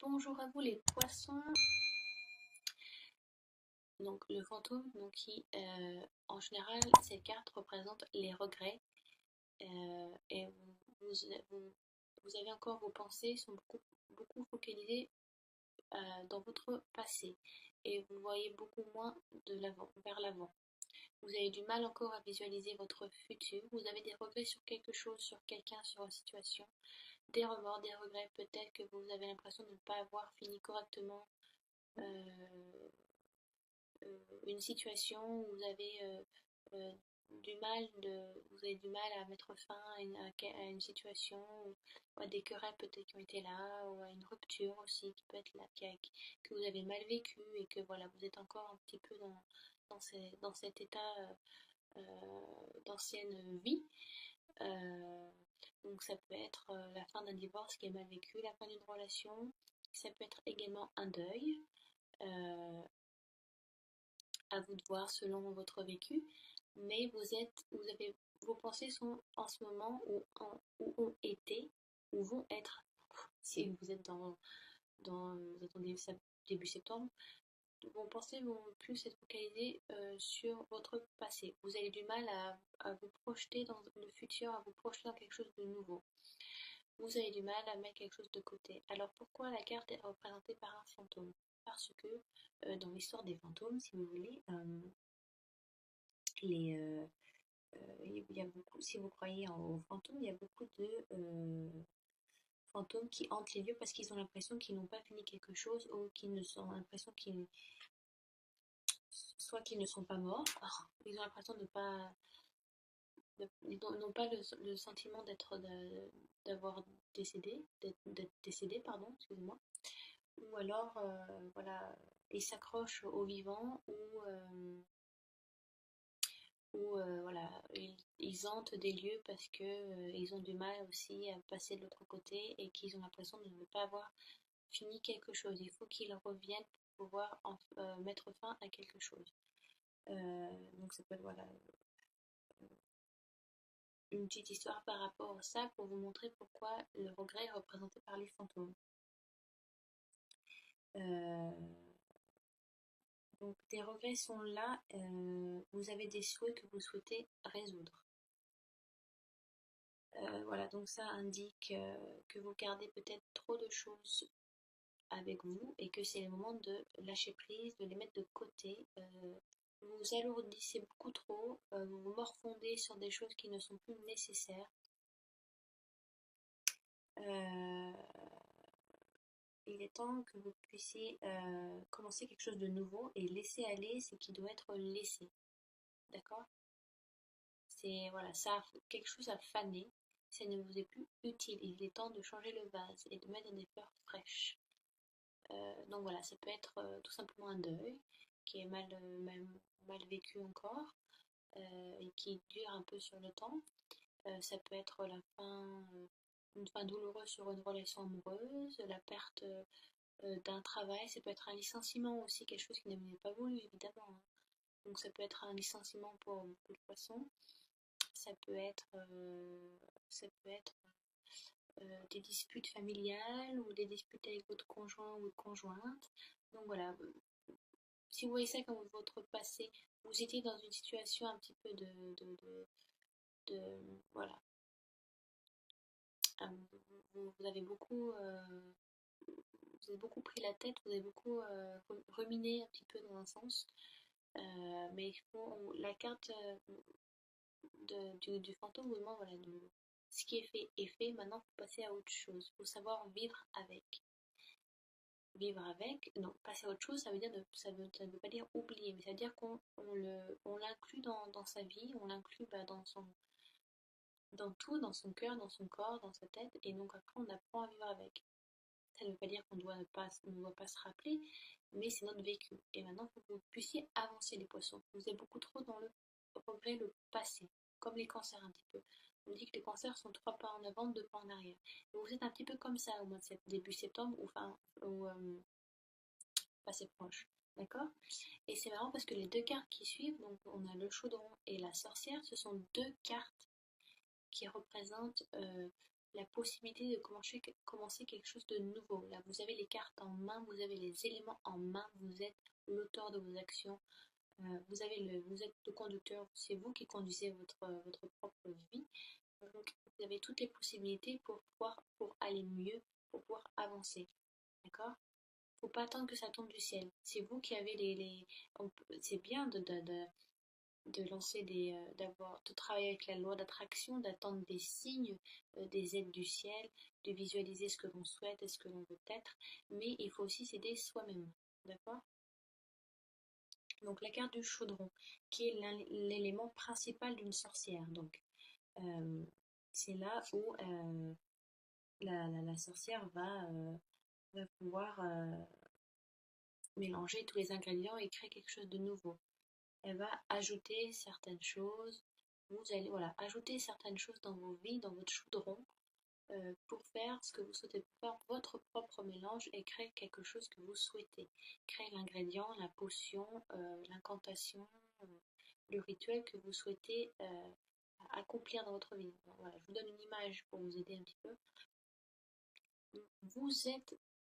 Bonjour à vous les poissons. Donc le fantôme, donc qui en général cette carte représente les regrets et vous avez encore vos pensées sont beaucoup focalisées dans votre passé et vous voyez beaucoup moins de l'avant, vers l'avant. Vous avez du mal encore à visualiser votre futur. Vous avez des regrets sur quelque chose, sur quelqu'un, sur une situation. Des remords, des regrets. Peut-être que vous avez l'impression de ne pas avoir fini correctement une situation où vous avez vous avez du mal à mettre fin à une situation ou à des querelles peut-être qui ont été là ou à une rupture aussi qui peut être là que vous avez mal vécu et que voilà vous êtes encore un petit peu dans cet état d'ancienne vie. Euh, donc ça peut être la fin d'un divorce qui est mal vécu, la fin d'une relation, ça peut être également un deuil. Euh, à vous de voir selon votre vécu, mais vos pensées sont en ce moment où ont été, ou vont être, si vous êtes vous êtes en début septembre, vos pensées vont plus être focalisées sur votre passé. Vous avez du mal à vous projeter dans le futur, à vous projeter dans quelque chose de nouveau. Vous avez du mal à mettre quelque chose de côté. Alors pourquoi la carte est représentée par un fantôme? Parce que dans l'histoire des fantômes, si vous voulez, il y a beaucoup, si vous croyez aux fantômes, il y a beaucoup de fantômes qui hantent les lieux parce qu'ils ont l'impression qu'ils n'ont pas fini quelque chose ou qu'ils ne sont l'impression qu'ils soit qu'ils ne sont pas morts, ils ont l'impression de pas ils n'ont pas le sentiment d'avoir d'être décédé, pardon, excusez-moi, ou alors voilà, ils s'accrochent aux vivants ou voilà, ils hantent des lieux parce que ils ont du mal aussi à passer de l'autre côté et qu'ils ont l'impression de ne pas avoir fini quelque chose. Il faut qu'ils reviennent pour pouvoir mettre fin à quelque chose. Donc ça peut être voilà, une petite histoire par rapport à ça pour vous montrer pourquoi le regret est représenté par les fantômes. Euh, donc des regrets sont là, vous avez des souhaits que vous souhaitez résoudre. Voilà, donc ça indique que vous gardez peut-être trop de choses avec vous et que c'est le moment de lâcher prise, de les mettre de côté. Vous vous alourdissez beaucoup trop, vous vous morfondez sur des choses qui ne sont plus nécessaires. Euh, il est temps que vous puissiez commencer quelque chose de nouveau et laisser aller ce qui doit être laissé. D'accord? C'est voilà, ça, quelque chose a fané, ça ne vous est plus utile. Il est temps de changer le vase et de mettre des fleurs fraîches. Donc voilà, ça peut être tout simplement un deuil qui est mal vécu encore et qui dure un peu sur le temps. Ça peut être une fin douloureuse sur une relation amoureuse, la perte d'un travail, ça peut être un licenciement aussi, quelque chose qui n'est pas voulu évidemment, hein. Donc ça peut être un licenciement pour beaucoup de poissons, ça peut être, des disputes familiales ou des disputes avec votre conjoint ou conjointe. Donc voilà, si vous voyez ça comme votre passé, vous étiez dans une situation un petit peu voilà, vous avez vous avez beaucoup pris la tête, vous avez beaucoup ruminé un petit peu dans un sens. Mais la carte du fantôme vous demande voilà, ce qui est fait, maintenant il faut passer à autre chose. Il faut savoir vivre avec. Vivre avec, non, passer à autre chose, ça veut dire ça veut pas dire oublier, mais ça veut dire on l'inclut dans sa vie, on l'inclut dans tout, dans son cœur, dans son corps, dans sa tête, et donc après on apprend à vivre avec. Ça ne veut pas dire qu'on ne doit pas se rappeler, mais c'est notre vécu. Et maintenant, il faut que vous puissiez avancer les poissons. Vous êtes beaucoup trop dans le regret, le passé, comme les cancers un petit peu. On dit que les cancers sont 3 pas en avant, 2 pas en arrière. Et vous êtes un petit peu comme ça au mois de début septembre, ou passé proche. D'accord? Et c'est marrant parce que les deux cartes qui suivent, donc on a le chaudron et la sorcière, ce sont deux cartes qui représentent la possibilité de commencer quelque chose de nouveau. Là, vous avez les cartes en main, vous avez les éléments en main, vous êtes l'auteur de vos actions, vous êtes le conducteur, c'est vous qui conduisez votre propre vie. Donc, vous avez toutes les possibilités pour aller mieux, pour pouvoir avancer. D'accord? Faut pas attendre que ça tombe du ciel. C'est vous qui avez c'est bien de lancer de travailler avec la loi d'attraction, d'attendre des signes, des aides du ciel, de visualiser ce que l'on souhaite et ce que l'on veut être, mais il faut aussi s'aider soi-même, d'accord? Donc la carte du chaudron, qui est l'élément principal d'une sorcière, donc euh, c'est là où la sorcière va pouvoir mélanger tous les ingrédients et créer quelque chose de nouveau. Elle va ajouter certaines choses. Vous allez ajouter certaines choses dans vos vies, dans votre chaudron, pour faire ce que vous souhaitez, pour faire votre propre mélange et créer quelque chose que vous souhaitez. Créer l'ingrédient, la potion, l'incantation, le rituel que vous souhaitez accomplir dans votre vie. Voilà, je vous donne une image pour vous aider un petit peu.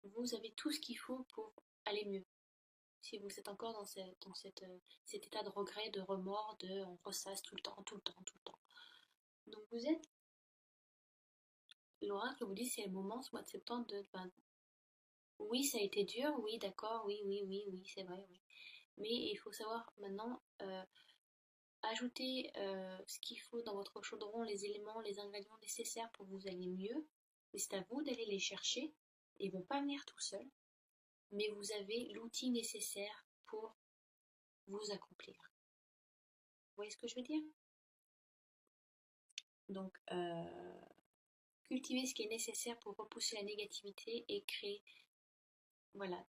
Vous avez tout ce qu'il faut pour aller mieux. Si vous êtes encore dans cet état de regret, de remords, on ressasse tout le temps, tout le temps, tout le temps. Donc l'oracle vous dit c'est le moment ce mois de septembre oui ça a été dur, oui d'accord, oui, oui, oui, oui, c'est vrai, oui. Mais il faut savoir maintenant ajouter ce qu'il faut dans votre chaudron, les éléments, les ingrédients nécessaires pour que vous alliez mieux. Et c'est à vous d'aller les chercher. Ils vont pas venir tout seuls, mais vous avez l'outil nécessaire pour vous accomplir. Vous voyez ce que je veux dire? Donc, cultiver ce qui est nécessaire pour repousser la négativité et créer, voilà,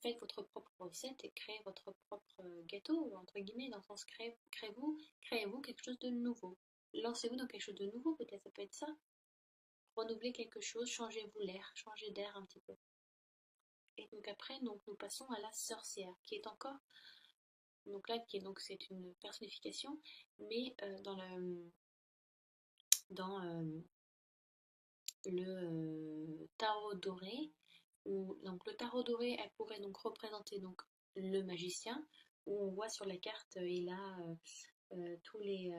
faites votre propre recette et créez votre propre gâteau, entre guillemets, dans le sens créez-vous quelque chose de nouveau. Lancez-vous dans quelque chose de nouveau, peut-être, ça peut être ça. Renouvelez quelque chose, changez-vous l'air, changez d'air un petit peu. Et donc après, donc, nous passons à la sorcière, qui est encore, donc là, c'est une personnification, mais dans le tarot doré, donc le tarot doré, elle pourrait donc représenter donc le magicien, où on voit sur la carte, il a tous les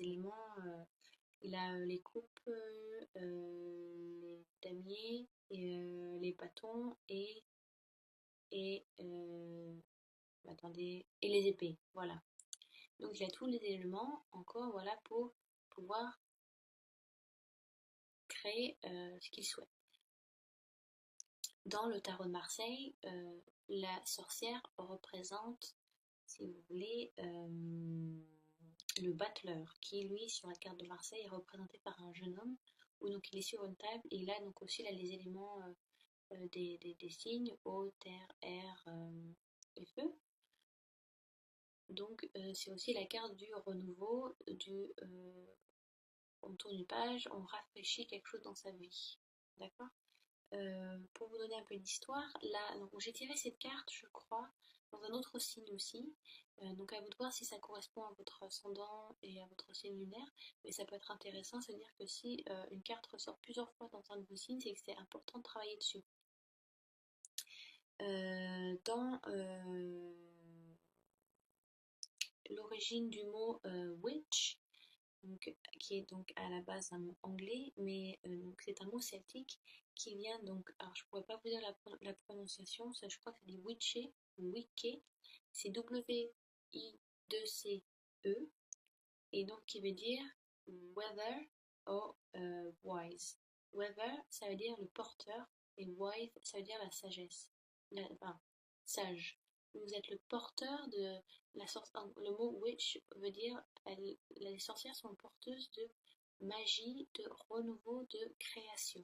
éléments, il a les coupes, les damiers, et, les bâtons et attendez, et les épées, voilà. Donc il a tous les éléments encore, voilà, pour pouvoir créer ce qu'il souhaite. Dans le tarot de Marseille, la sorcière représente, si vous voulez, le battleur, qui lui, sur la carte de Marseille, est représenté par un jeune homme, où donc il est sur une table, et là donc aussi là, les éléments des signes, eau, terre, air et feu. Donc c'est aussi la carte du renouveau, on tourne une page, on rafraîchit quelque chose dans sa vie. D'accord? Pour vous donner un peu d'histoire, là, donc j'ai tiré cette carte, je crois, dans un autre signe aussi. Donc à vous de voir si ça correspond à votre ascendant et à votre signe lunaire. Mais ça peut être intéressant, c'est-à-dire que si une carte ressort plusieurs fois dans un de vos signes, c'est que c'est important de travailler dessus. Dans l'origine du mot witch, donc, qui est donc à la base un mot anglais, mais c'est un mot celtique qui vient donc, alors je pourrais pas vous dire la prononciation, ça je crois que c'est dit witche ou wicke, c'est W-I-2-C-E, et donc qui veut dire weather ou wise. Weather, ça veut dire le porteur, et wise, ça veut dire la sagesse, enfin, sage. Vous êtes le porteur de la sorcière. Le mot witch veut dire les sorcières sont porteuses de magie, de renouveau, de création.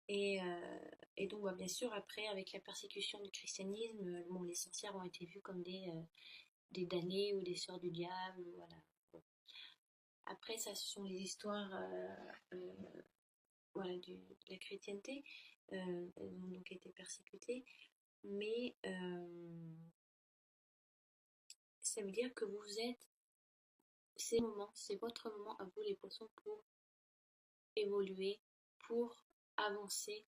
Et, donc, bien sûr, après, avec la persécution du christianisme, les sorcières ont été vues comme des damnées ou des sœurs du diable, voilà. Bon. Après, ça, ce sont les histoires voilà, de la chrétienté. Elles ont donc été persécutées. Mais ça veut dire que vous êtes c'est votre moment à vous les poissons pour évoluer, pour avancer,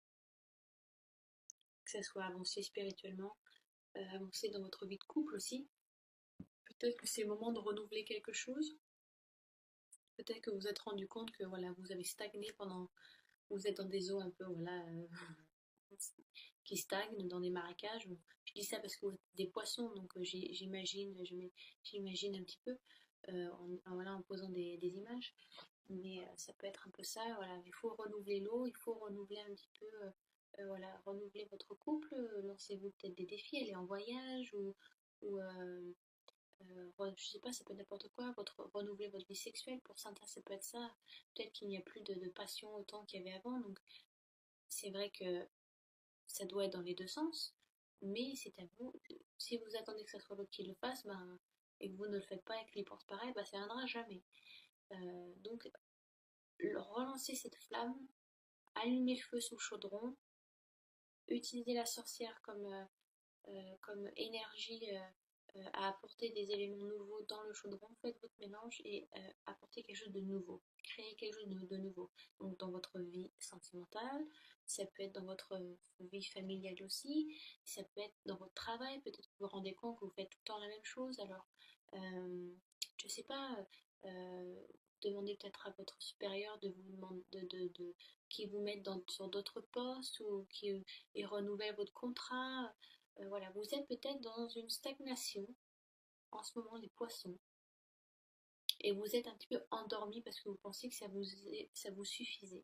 que ce soit avancer spirituellement, avancer dans votre vie de couple aussi. Peut-être que c'est le moment de renouveler quelque chose. Peut-être que vous vous êtes rendu compte que voilà, vous avez stagné pendant, vous êtes dans des eaux un peu voilà, qui stagnent, dans des marécages. Je dis ça parce que vous êtes des poissons, donc j'imagine un petit peu voilà, en posant des images. Mais ça peut être un peu ça, voilà, il faut renouveler l'eau, il faut renouveler un petit peu, voilà, renouveler votre couple, lancez-vous peut-être des défis, aller en voyage ou je sais pas, ça peut être n'importe quoi, renouveler votre vie sexuelle, pour certains ça peut être ça, peut-être qu'il n'y a plus de passion autant qu'il y avait avant, donc c'est vrai que ça doit être dans les deux sens, mais c'est à vous, si vous attendez que ça soit l'autre qui le fasse, ben, et que vous ne le faites pas et qu'il pense pareil, ben, ça viendra jamais. Donc relancer cette flamme, allumer le feu sous le chaudron, utiliser la sorcière comme énergie à apporter des éléments nouveaux dans le chaudron, faites votre mélange et apportez quelque chose de nouveau, créez quelque chose de nouveau. Donc dans votre vie sentimentale, ça peut être dans votre vie familiale aussi, ça peut être dans votre travail, peut-être que vous vous rendez compte que vous faites tout le temps la même chose, alors je sais pas, euh, demandez peut-être à votre supérieur de vous demander qui vous mette sur d'autres postes ou qui et renouvelle votre contrat. Voilà, vous êtes peut-être dans une stagnation en ce moment, les poissons, et vous êtes un petit peu endormi parce que vous pensez que ça vous suffisait.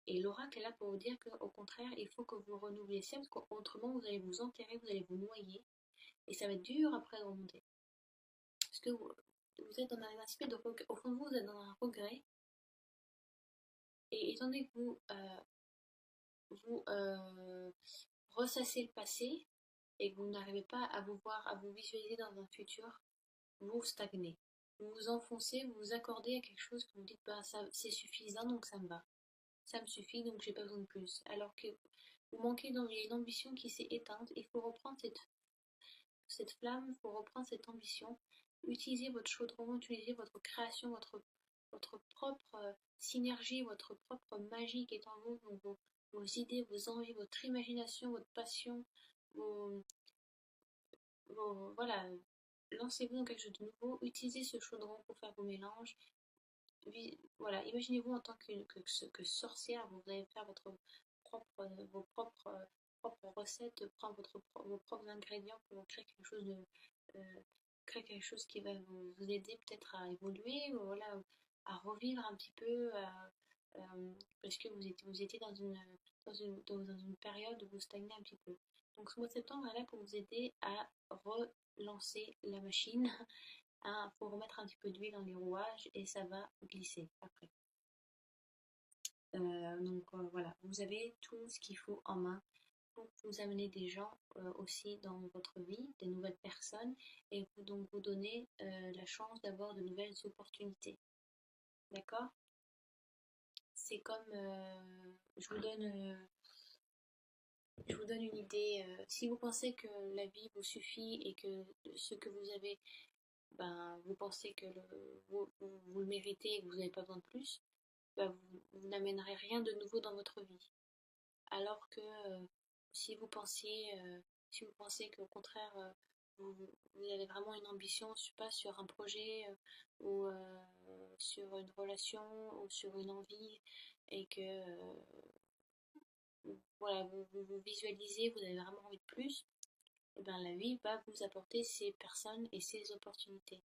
Et l'oracle est là pour vous dire qu'au contraire, il faut que vous renouvelez ça, parce qu'autrement vous allez vous enterrer, vous allez vous noyer, et ça va être dur après de remonter. Parce que vous êtes dans un aspect de regret, au fond de vous, vous êtes dans un regret, et étant donné que vous ressassez le passé, et que vous n'arrivez pas à vous voir, à vous visualiser dans un futur, vous stagnez. Vous vous enfoncez, vous vous accordez à quelque chose que vous dites, bah, ça, c'est suffisant, donc ça me va. Ça me suffit, donc j'ai pas besoin de plus. Alors que vous manquez d'une ambition qui s'est éteinte, il faut reprendre cette flamme, il faut reprendre cette ambition. Utilisez votre chaudron, utilisez votre création, votre propre synergie, votre propre magie qui est en vous, donc vos idées, vos envies, votre imagination, votre passion, vos, voilà, lancez-vous dans quelque chose de nouveau, utilisez ce chaudron pour faire vos mélanges. Voilà, imaginez-vous en tant que sorcière, vous allez faire vos propres recettes, prendre vos propres ingrédients pour créer quelque chose euh, créer quelque chose qui va vous aider peut-être à évoluer, ou voilà, à revivre un petit peu, parce que vous étiez dans une période où vous stagnez un petit peu. Donc ce mois de septembre est là pour vous aider à relancer la machine. Il faut remettre un petit peu d'huile dans les rouages et ça va glisser après. Donc voilà, vous avez tout ce qu'il faut en main pour vous amener des gens aussi dans votre vie, des nouvelles personnes, et donc vous donner la chance d'avoir de nouvelles opportunités. D'accord? C'est comme, je vous donne une idée. Si vous pensez que la vie vous suffit et que ce que vous avez, ben, vous pensez que vous le méritez et que vous n'avez pas besoin de plus, ben, vous n'amènerez rien de nouveau dans votre vie. Alors que si vous pensiez, si vous pensez qu'au contraire, vous avez vraiment une ambition, je sais pas, sur un projet ou sur une relation ou sur une envie, et que voilà, vous visualisez, vous avez vraiment envie de plus, et bien la vie va vous apporter ces personnes et ces opportunités.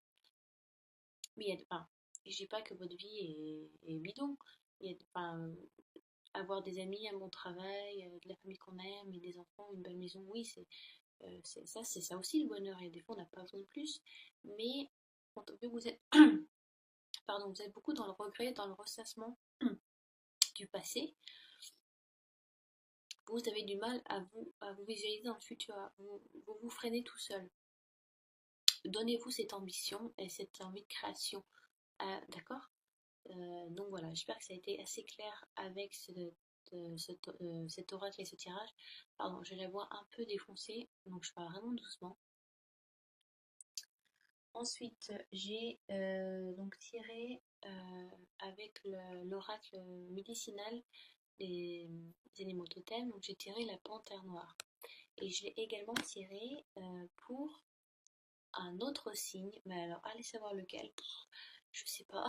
Mais enfin, je dis pas que votre vie est bidon. Enfin, avoir des amis, un bon travail, de la famille qu'on aime, et des enfants, une belle maison, oui, c'est ça aussi le bonheur. Et des fois, on n'a pas besoin de plus. Mais vu que vous êtes, pardon, vous êtes beaucoup dans le regret, dans le ressassement du passé, vous avez du mal à vous visualiser dans le futur. Vous freinez tout seul. Donnez-vous cette ambition et cette envie de création. D'accord? Donc voilà, j'espère que ça a été assez clair avec cet oracle et ce tirage. Pardon, j'ai la voix un peu défoncée, donc je parle vraiment doucement. Ensuite, j'ai donc tiré avec l'oracle médicinal des éléments totems. Donc j'ai tiré la panthère noire. Et j'ai également tiré pour un autre signe. Mais alors, allez savoir lequel. Je sais pas.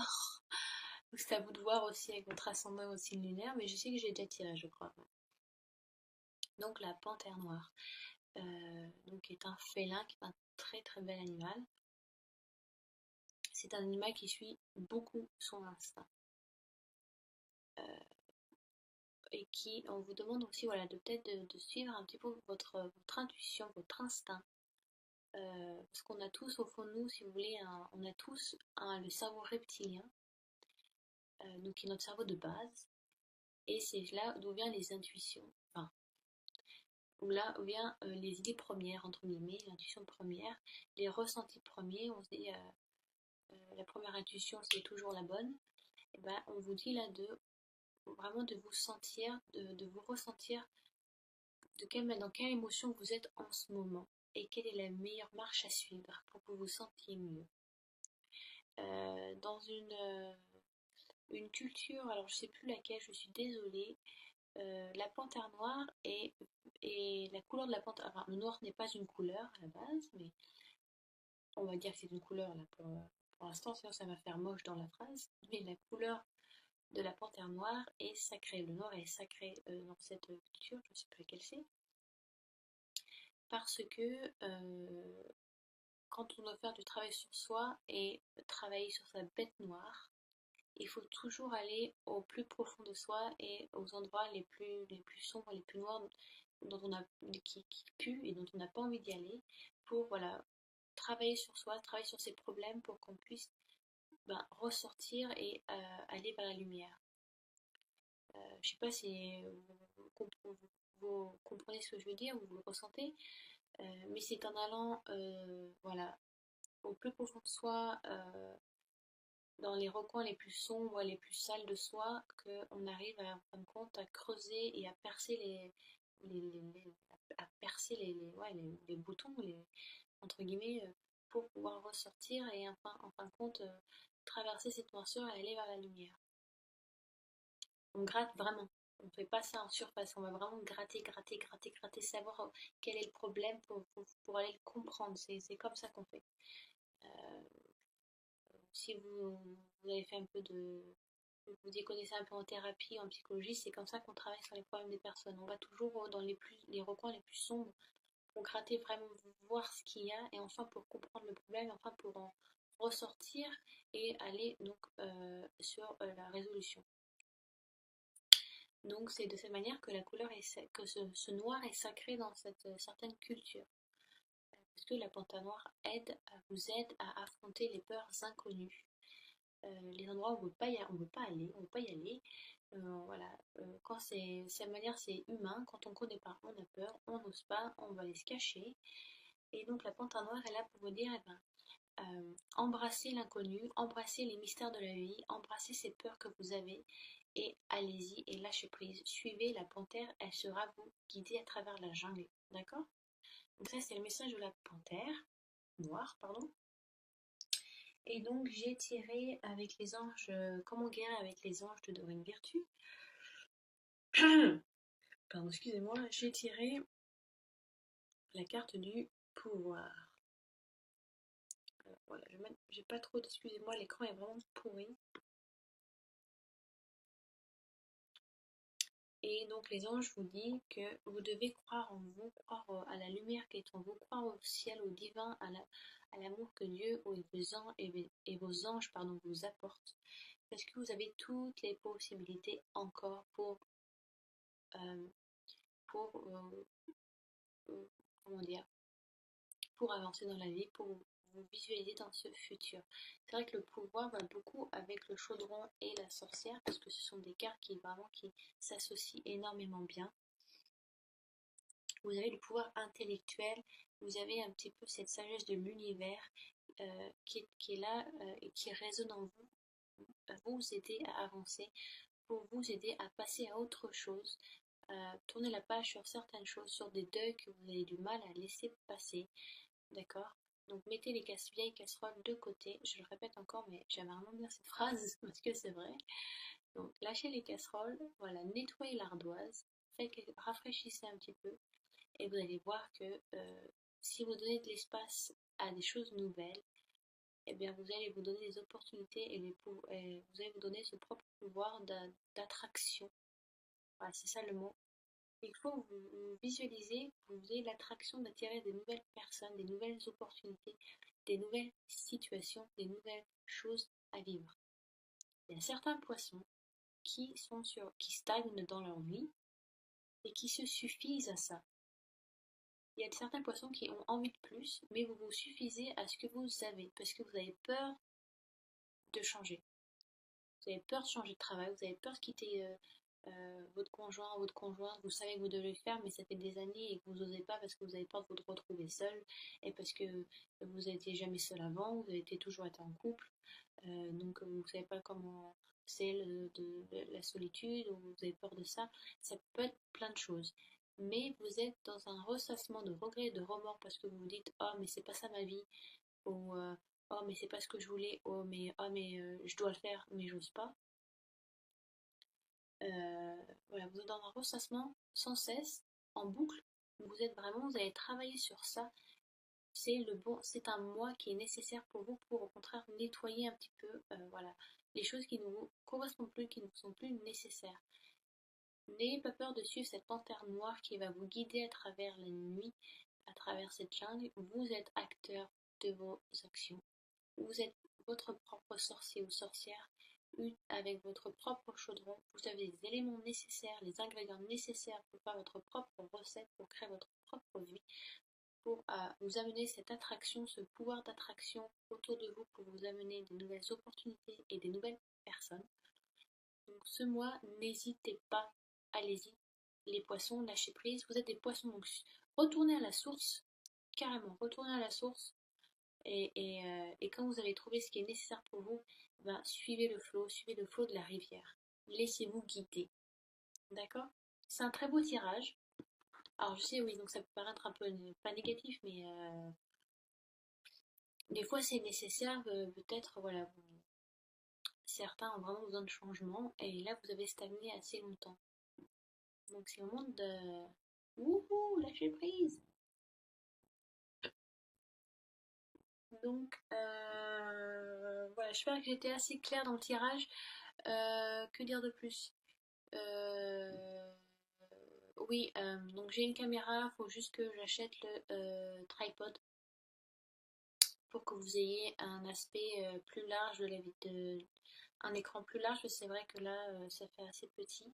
Donc c'est à vous de voir aussi avec votre ascendant et votre signe lunaire. Mais je sais que j'ai déjà tiré, je crois. Donc la panthère noire. Donc est un félin, qui est un très très bel animal. C'est un animal qui suit beaucoup son instinct. Et qui, on vous demande aussi voilà, de peut-être de suivre un petit peu votre intuition, votre instinct. Parce qu'on a tous au fond de nous, si vous voulez, on a tous le cerveau reptilien, donc qui est notre cerveau de base, et c'est là d'où viennent les intuitions, enfin, là où viennent les idées premières, entre guillemets, l'intuition première, les ressentis premiers, on se dit, la première intuition c'est toujours la bonne, et ben on vous dit là de vraiment de vous sentir, de vous ressentir dans quelle émotion vous êtes en ce moment et quelle est la meilleure marche à suivre pour que vous vous sentiez mieux. Dans une culture, alors je sais plus laquelle, je suis désolée, la panthère noire et la couleur de la panthère, enfin le noir n'est pas une couleur à la base, mais on va dire que c'est une couleur là pour l'instant, sinon ça va faire moche dans la phrase, mais la couleur de la panthère noire est sacrée, le noir est sacré dans cette culture, je ne sais plus laquelle c'est, parce que quand on doit faire du travail sur soi et travailler sur sa bête noire, il faut toujours aller au plus profond de soi et aux endroits les plus sombres, les plus noirs, dont on a, qui puent et dont on n'a pas envie d'y aller, pour voilà, travailler sur soi, travailler sur ses problèmes pour qu'on puisse ressortir et aller vers la lumière. Je sais pas si vous comprenez ce que je veux dire, vous le ressentez, mais c'est en allant voilà, au plus profond de soi, dans les recoins les plus sombres, les plus sales de soi, qu'on arrive en fin de compte à creuser et à percer à percer ouais, les boutons, entre guillemets, pour pouvoir ressortir et enfin, en fin de compte traverser cette noirceur et aller vers la lumière. On gratte vraiment. On ne fait pas ça en surface, on va vraiment gratter, gratter, gratter, gratter, savoir quel est le problème pour aller le comprendre. C'est comme ça qu'on fait. Euh, si vous avez fait un peu vous y connaissez un peu en thérapie, en psychologie, c'est comme ça qu'on travaille sur les problèmes des personnes. On va toujours dans les recoins les plus sombres pour gratter vraiment, voir ce qu'il y a et enfin pour comprendre le problème, enfin pour en ressortir et aller donc sur la résolution. Donc c'est de cette manière que la couleur que ce noir est sacré dans cette certaine culture. Parce que la panthère noire vous aide à affronter les peurs inconnues. Les endroits où on ne veut pas aller, on veut pas y aller. Voilà, quand c'est de manière c'est humain, quand on connaît pas, on a peur, on n'ose pas, on va aller se cacher. Et donc la panthère noire est là pour vous dire, embrassez l'inconnu, embrassez les mystères de la vie, embrassez ces peurs que vous avez et allez-y et lâchez prise. Suivez la panthère, elle sera vous guider à travers la jungle, d'accord? Donc ça c'est le message de la panthère noire, pardon. Et donc j'ai tiré avec les anges, comment guérir avec les anges de Dorine Virtue. Pardon, excusez-moi, j'ai tiré la carte du pouvoir. Voilà, j'ai pas trop d'excusez-moi, l'écran est vraiment pourri. Et donc les anges vous disent que vous devez croire en vous, croire à la lumière qui est en vous, croire au ciel, au divin, à l'amour que Dieu et vos anges vous apportent. Parce que vous avez toutes les possibilités encore euh, pour comment dire, pour avancer dans la vie, pour vous visualiser dans ce futur. C'est vrai que le pouvoir va beaucoup avec le chaudron et la sorcière parce que ce sont des cartes qui s'associent énormément bien. Vous avez le pouvoir intellectuel, vous avez un petit peu cette sagesse de l'univers qui est là et qui résonne en vous, vous aider à avancer, pour vous aider à passer à autre chose, tourner la page sur certaines choses, sur des deuils que vous avez du mal à laisser passer, d'accord? Donc mettez les vieilles casseroles de côté. Je le répète encore, mais j'aime vraiment bien cette phrase parce que c'est vrai. Donc lâchez les casseroles, voilà, nettoyez l'ardoise, rafraîchissez un petit peu et vous allez voir que si vous donnez de l'espace à des choses nouvelles, eh bien vous allez vous donner des opportunités et vous allez vous donner ce propre pouvoir d'attraction. Voilà, c'est ça le mot. Il faut vous visualiser, vous ayez l'attraction d'attirer des nouvelles personnes, des nouvelles opportunités, des nouvelles situations, des nouvelles choses à vivre. Il y a certains poissons qui stagnent dans leur vie et qui se suffisent à ça. Il y a certains poissons qui ont envie de plus, mais vous vous suffisez à ce que vous avez, parce que vous avez peur de changer. Vous avez peur de changer de travail, vous avez peur de quitter votre conjoint ou votre conjointe, vous savez que vous devez le faire, mais ça fait des années et que vous n'osez pas parce que vous avez peur de vous retrouver seul et parce que vous n'étiez jamais seul avant, vous avez toujours été en couple, donc vous ne savez pas comment c'est la solitude ou vous avez peur de ça. Ça peut être plein de choses. Mais vous êtes dans un ressassement de regrets et de remords parce que vous vous dites oh mais c'est pas ça ma vie ou oh mais c'est pas ce que je voulais oh mais je dois le faire mais j'ose pas. Voilà, vous êtes dans un ressassement sans cesse, en boucle. Vous allez travailler sur ça. C'est un moi qui est nécessaire pour vous pour au contraire nettoyer un petit peu, voilà, les choses qui ne vous correspondent plus, qui ne vous sont plus nécessaires. N'ayez pas peur de suivre cette panthère noire qui va vous guider à travers la nuit, à travers cette jungle. Vous êtes acteur de vos actions. Vous êtes votre propre sorcier ou sorcière, avec votre propre chaudron. Vous avez les éléments nécessaires, les ingrédients nécessaires pour faire votre propre recette, pour créer votre propre vie, pour vous amener cette attraction, ce pouvoir d'attraction autour de vous, pour vous amener des nouvelles opportunités et des nouvelles personnes. Donc ce mois, n'hésitez pas, allez-y. Les poissons, lâchez prise. Vous êtes des poissons, donc retournez à la source, carrément, retournez à la source. Et quand vous avez trouvé ce qui est nécessaire pour vous, ben, suivez le flot de la rivière. Laissez-vous guider. D'accord? C'est un très beau tirage. Alors je sais, oui, donc ça peut paraître un peu pas négatif, mais des fois c'est nécessaire, peut-être, voilà, certains ont vraiment besoin de changement, et là vous avez stagné assez longtemps. Donc c'est le moment de... Wouhou, lâcher prise! Donc voilà, j'espère que j'étais assez claire dans le tirage. Que dire de plus? Euh, oui, donc j'ai une caméra, il faut juste que j'achète le tripod pour que vous ayez un aspect plus large de la vie, un écran plus large, parce que c'est vrai que là ça fait assez petit.